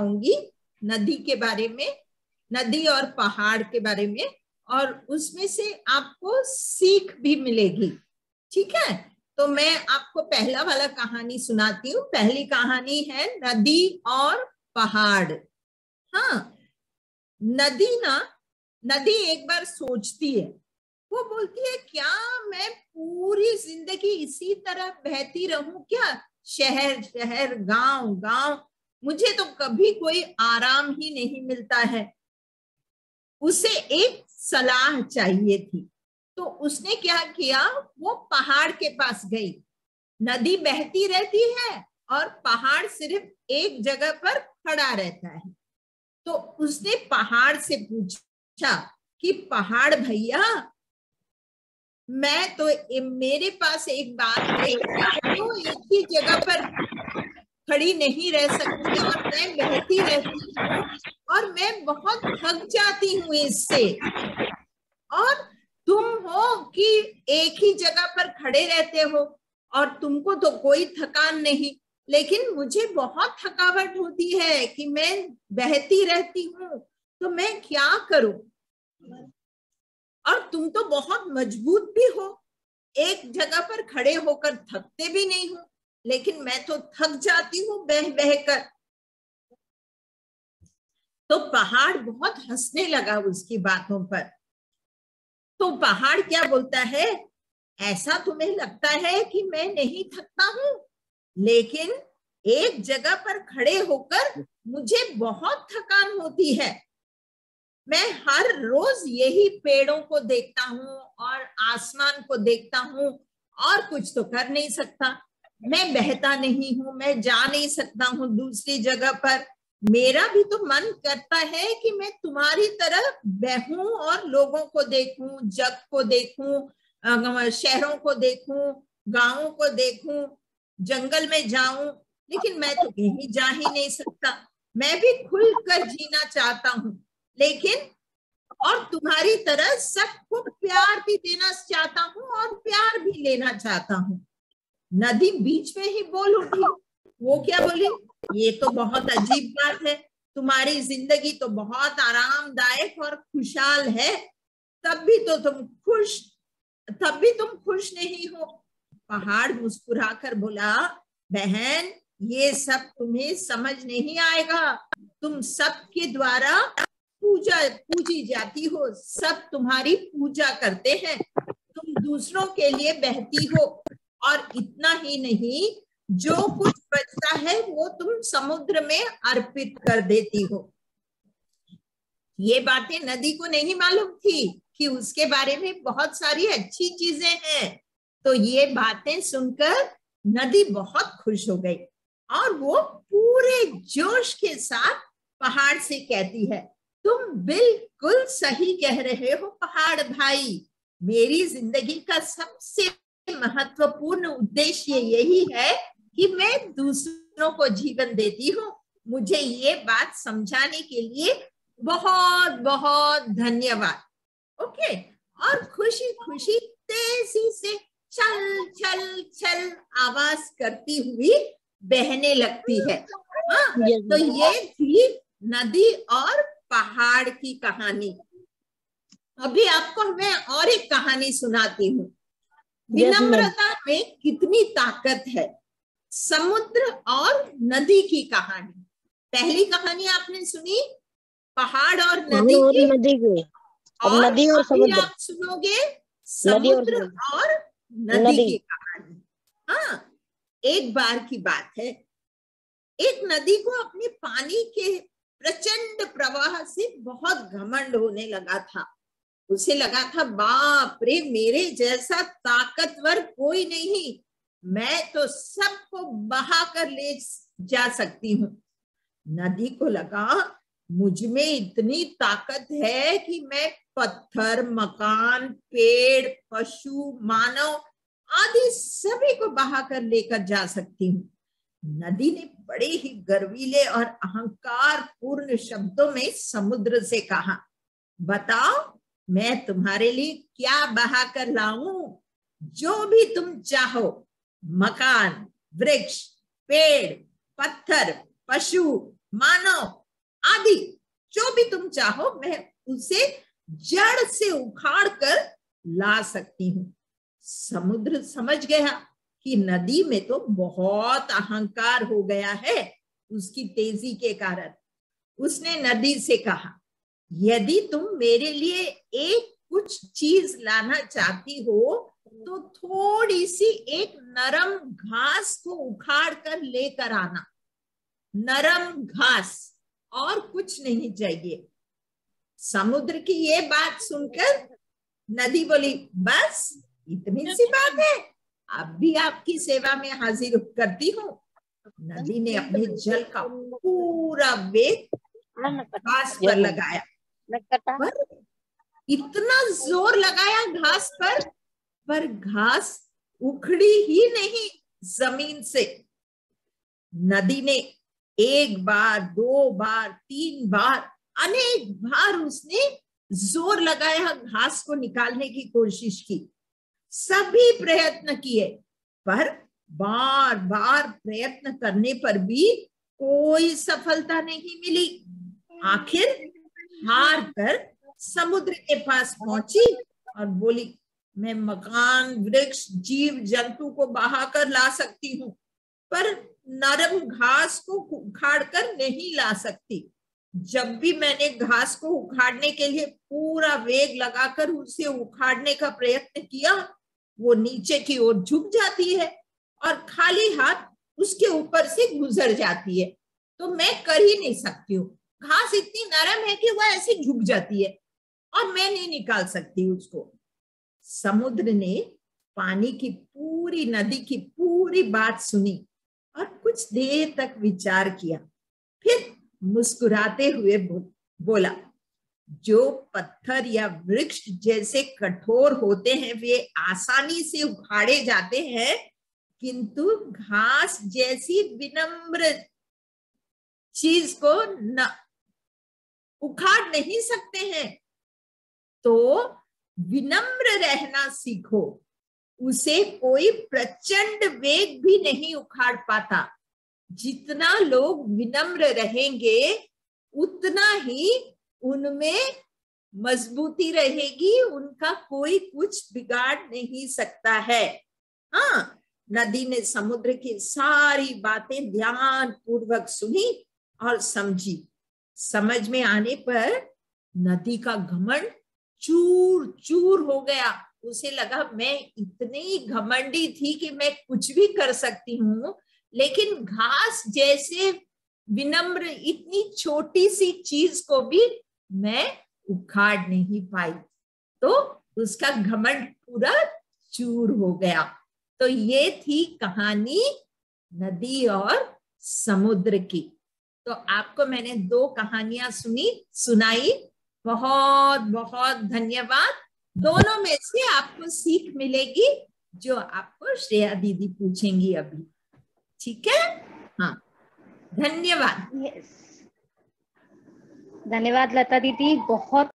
सिखाऊंगी नदी के बारे में, नदी और पहाड़ के बारे में, और उसमें से आपको सीख भी मिलेगी। ठीक है, तो मैं आपको पहला वाला कहानी सुनाती हूँ। पहली कहानी है नदी और पहाड़। हाँ, नदी एक बार सोचती है, वो बोलती है क्या मैं पूरी जिंदगी इसी तरह बहती रहूं क्या? शहर शहर, गांव गांव, मुझे तो कभी कोई आराम ही नहीं मिलता है। उसे एक सलाह चाहिए थी, तो उसने क्या किया, वो पहाड़ के पास गई। नदी बहती रहती है और पहाड़ सिर्फ एक जगह पर खड़ा रहता है। तो उसने पहाड़ से पूछा कि पहाड़ भैया, मैं तो मेरे पास एक बात है, तो एक ही जगह पर खड़ी नहीं रह सकती और मैं बहती रहती हूँ और मैं बहुत थक जाती हूँ इससे। और तुम हो कि एक ही जगह पर खड़े रहते हो और तुमको तो कोई थकान नहीं, लेकिन मुझे बहुत थकावट होती है कि मैं बहती रहती हूँ, तो मैं क्या करूं? और तुम तो बहुत मजबूत भी हो, एक जगह पर खड़े होकर थकते भी नहीं हो, लेकिन मैं तो थक जाती हूँ बह बह कर। तो पहाड़ बहुत हंसने लगा उसकी बातों पर। तो पहाड़ क्या बोलता है, ऐसा तुम्हें लगता है कि मैं नहीं थकता हूं, लेकिन एक जगह पर खड़े होकर मुझे बहुत थकान होती है। मैं हर रोज यही पेड़ों को देखता हूँ और आसमान को देखता हूँ और कुछ तो कर नहीं सकता। मैं बहता नहीं हूँ, मैं जा नहीं सकता हूँ दूसरी जगह पर। मेरा भी तो मन करता है कि मैं तुम्हारी तरह बहूं और लोगों को देखूं, जग को देखूं, शहरों को देखूं, गांवों को देखूं, जंगल में जाऊं, लेकिन मैं तो कहीं जा ही नहीं सकता। मैं भी खुलकर जीना चाहता हूँ, लेकिन और तुम्हारी तरह सबको प्यार भी देना चाहता हूँ और प्यार भी लेना चाहता हूँ। नदी बीच में ही बोल उठी। वो क्या बोली, ये तो बहुत अजीब बात है, तुम्हारी जिंदगी तो बहुत आरामदायक और खुशहाल है, तब भी तुम खुश नहीं हो। पहाड़ मुस्कुराकर बोला, बहन, ये सब तुम्हें समझ नहीं आएगा। तुम सबके द्वारा पूजी जाती हो, सब तुम्हारी पूजा करते हैं। तुम दूसरों के लिए बहती हो, और इतना ही नहीं, जो कुछ बचता है वो तुम समुद्र में अर्पित कर देती हो। ये बातें नदी को नहीं मालूम थी कि उसके बारे में बहुत सारी अच्छी चीजें हैं। तो ये बातें सुनकर नदी बहुत खुश हो गई और वो पूरे जोश के साथ पहाड़ से कहती है, तुम बिल्कुल सही कह रहे हो पहाड़ भाई। मेरी जिंदगी का सबसे महत्वपूर्ण उद्देश्य यही है कि मैं दूसरों को जीवन देती हूँ। मुझे ये बात समझाने के लिए बहुत बहुत धन्यवाद। ओके, और खुशी खुशी तेजी से चल चल चल आवाज करती हुई बहने लगती है। हाँ, तो ये थी नदी और पहाड़ की कहानी। अभी आपको मैं और एक कहानी सुनाती हूँ। विनम्रता में कितनी ताकत है, समुद्र और नदी की कहानी। पहली कहानी आपने सुनी पहाड़ और नदी की, और नदी और समुद्र आप सुनोगे समुद्र और नदी की कहानी। हाँ, एक बार की बात है, एक नदी को अपने पानी के प्रचंड प्रवाह से बहुत घमंड होने लगा था। उसे लगा था, बाप रे, मेरे जैसा ताकतवर कोई नहीं, मैं तो सबको बहा कर ले जा सकती हूँ। नदी को लगा, मुझ में इतनी ताकत है कि मैं पत्थर, मकान, पेड़, पशु, मानव आदि सभी को बहा कर लेकर जा सकती हूँ। नदी ने बड़े ही गर्वीले और अहंकार पूर्ण शब्दों में समुद्र से कहा, बताओ, मैं तुम्हारे लिए क्या बहा कर लाऊं? जो भी तुम चाहो, मकान, वृक्ष, पेड़, पत्थर, पशु, मानव आदि जो भी तुम चाहो मैं उसे जड़ से उखाड़ कर ला सकती हूँ। समुद्र समझ गया कि नदी में तो बहुत अहंकार हो गया है उसकी तेजी के कारण। उसने नदी से कहा, यदि तुम मेरे लिए एक कुछ चीज लाना चाहती हो तो थोड़ी सी एक नरम घास को उखाड़ कर लेकर आना। नरम घास, और कुछ नहीं चाहिए। समुद्र की ये बात सुनकर नदी बोली, बस इतनी सी बात है, अब भी आपकी सेवा में हाजिर करती हूँ। नदी ने अपने जल का पूरा वेग घास पर लगाया, पर इतना जोर लगाया घास पर घास उखड़ी ही नहीं जमीन से। नदी ने एक बार, दो बार, तीन बार, अनेक बार उसने जोर लगाया, घास को निकालने की कोशिश की, सभी प्रयत्न किए, पर बार बार प्रयत्न करने पर भी कोई सफलता नहीं मिली। आखिर हार कर समुद्र के पास पहुंची और बोली, मैं मकान, वृक्ष, जीव जंतु को बहाकर ला सकती हूँ, पर नरम घास को उखाड़ कर नहीं ला सकती। जब भी मैंने घास को उखाड़ने के लिए पूरा वेग लगाकर उसे उखाड़ने का प्रयत्न किया, वो नीचे की ओर झुक जाती है और खाली हाथ उसके ऊपर से गुजर जाती है, तो मैं कर ही नहीं सकती हूँ। घास इतनी नरम है कि वह ऐसे झुक जाती है और मैं नहीं निकाल सकती उसको। समुद्र ने पानी की पूरी, नदी की पूरी बात सुनी और कुछ देर तक विचार किया, फिर मुस्कुराते हुए बोला, जो पत्थर या वृक्ष जैसे कठोर होते हैं वे आसानी से उखाड़े जाते हैं, किंतु घास जैसी विनम्र चीज को न उखाड़ नहीं सकते हैं। तो विनम्र रहना सीखो, उसे कोई प्रचंड वेग भी नहीं उखाड़ पाता। जितना लोग विनम्र रहेंगे उतना ही उनमें मजबूती रहेगी, उनका कोई कुछ बिगाड़ नहीं सकता है। हाँ, नदी ने समुद्र की सारी बातें ध्यान पूर्वक सुनी और समझी। समझ में आने पर नदी का घमंड चूर चूर हो गया। उसे लगा, मैं इतनी घमंडी थी कि मैं कुछ भी कर सकती हूँ, लेकिन घास जैसे विनम्र इतनी छोटी सी चीज को भी मैं उखाड़ नहीं पाई। तो उसका घमंड पूरा चूर हो गया। तो ये थी कहानी नदी और समुद्र की। तो आपको मैंने 2 कहानियां सुनाई। बहुत बहुत धन्यवाद। दोनों में से आपको सीख मिलेगी जो आपको श्रेया दीदी पूछेंगी अभी। ठीक है? हाँ, धन्यवाद। धन्यवाद लता दीदी, बहुत